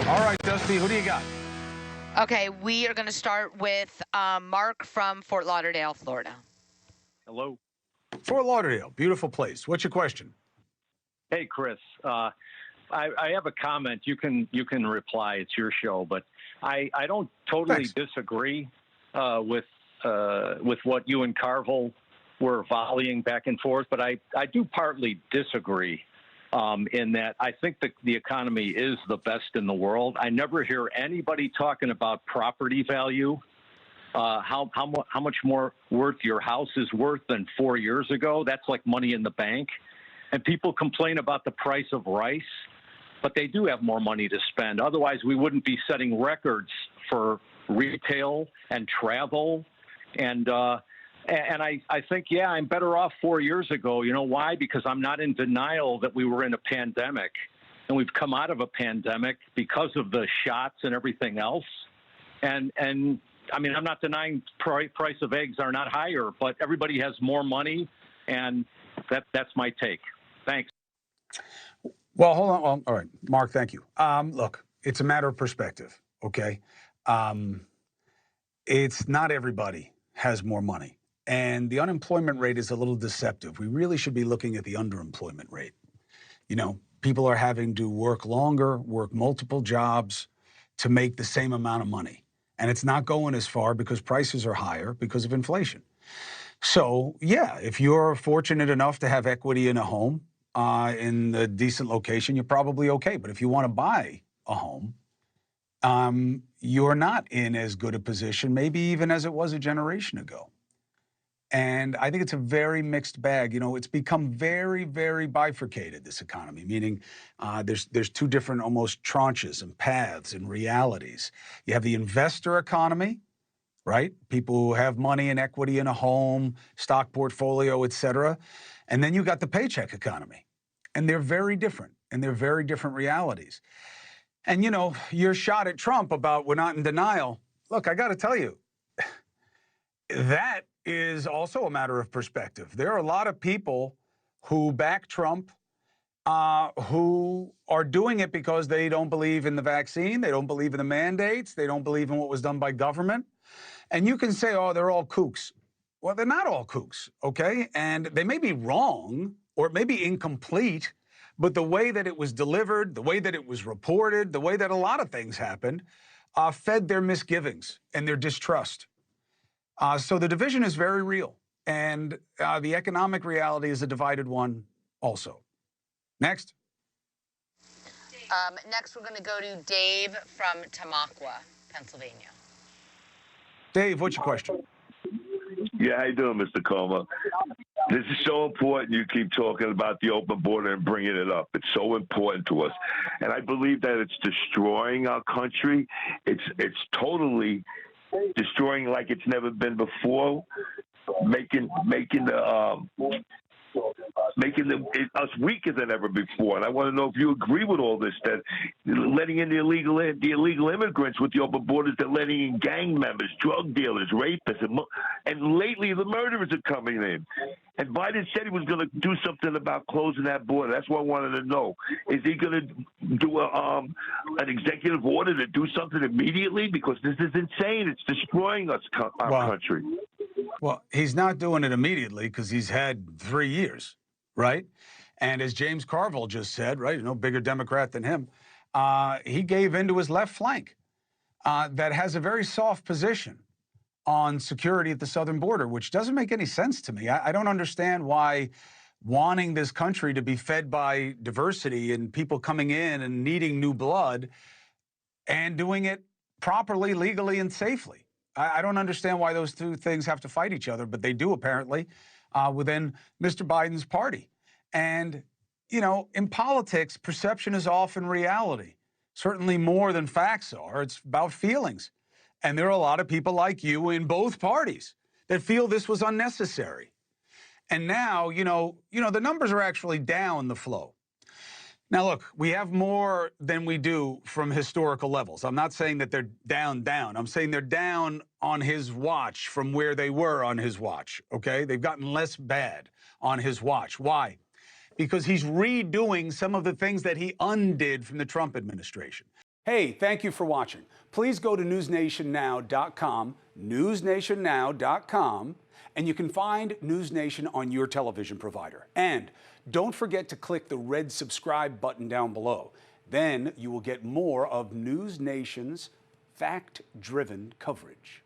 All right, Dusty, who do you got? Okay, we are going to start with Mark from Fort Lauderdale, Florida. Hello. Fort Lauderdale, beautiful place. What's your question? Hey, Chris. I have a comment. You can reply. It's your show, but I don't totally disagree with what you and Carville were volleying back and forth, but I do partly disagree in that I think the economy is the best in the world. I never hear anybody talking about property value, how much more worth your house is worth than 4 years ago. That's like money in the bank. And people complain about the price of rice, but they do have more money to spend. Otherwise, we wouldn't be setting records for retail and travel. And I think, yeah, I'm better off 4 years ago. You know why? Because I'm not in denial that we were in a pandemic, and we've come out of a pandemic because of the shots and everything else. And I mean, I'm not denying price of eggs are not higher, but everybody has more money, and that's my take. Thanks. Well, hold on. Well, all right, Mark, thank you. Look, it's a matter of perspective, okay? It's not everybody has more money. And the unemployment rate is a little deceptive. We really should be looking at the underemployment rate. You know, people are having to work longer, work multiple jobs to make the same amount of money. And it's not going as far because prices are higher because of inflation. So, yeah, if you're fortunate enough to have equity in a home in a decent location, you're probably okay. But if you want to buy a home, you're not in as good a position, maybe even as it was a generation ago. And I think it's a very mixed bag. You know, it's become very, very bifurcated, this economy, meaning there's two different almost tranches and paths and realities. You have the investor economy, right? People who have money and equity in a home, stock portfolio, et cetera. And then you got the paycheck economy. And they're very different, and they're very different realities. And, you know, your shot at Trump about we're not in denial. Look, I got to tell you, that is also a matter of perspective. There are a lot of people who back Trump who are doing it because they don't believe in the vaccine, they don't believe in the mandates, they don't believe in what was done by government. And you can say, oh, they're all kooks. Well, they're not all kooks, okay? And they may be wrong or it may be incomplete, but the way that it was delivered, the way that it was reported, the way that a lot of things happened, fed their misgivings and their distrust. So the division is very real. And the economic reality is a divided one also. Next. Next, we're going to go to Dave from Tamaqua, Pennsylvania. Dave, what's your question? Yeah, how you doing, Mr. Cuomo? This is so important. You keep talking about the open border and bringing it up. It's so important to us, and I believe that it's destroying our country. It's totally destroying like it's never been before, making us weaker than ever before. And I want to know if you agree with all this, that letting in the illegal immigrants with the open borders, they're letting in gang members, drug dealers, rapists, and lately the murderers are coming in. And Biden said he was going to do something about closing that border. That's what I wanted to know. Is he going to do an executive order to do something immediately? Because this is insane. It's destroying our country. Well, he's not doing it immediately because he's had 3 years, right? And as James Carville just said, right, no bigger Democrat than him, he gave into his left flank that has a very soft position on security at the southern border, which doesn't make any sense to me. I don't understand why wanting this country to be fed by diversity and people coming in and needing new blood and doing it properly, legally, and safely. I don't understand why those two things have to fight each other, but they do apparently within Mr. Biden's party. And, you know, in politics, perception is often reality, certainly more than facts are. It's about feelings. And there are a lot of people like you in both parties that feel this was unnecessary. And now, you know, the numbers are actually down the flow. Now, look, we have more than we do from historical levels. I'm not saying that they're down. I'm saying they're down on his watch from where they were on his watch, okay? They've gotten less bad on his watch. Why? Because he's redoing some of the things that he undid from the Trump administration. Hey, thank you for watching. Please go to newsnationnow.com, newsnationnow.com, and you can find NewsNation on your television provider. And don't forget to click the red subscribe button down below. Then you will get more of NewsNation's fact-driven coverage.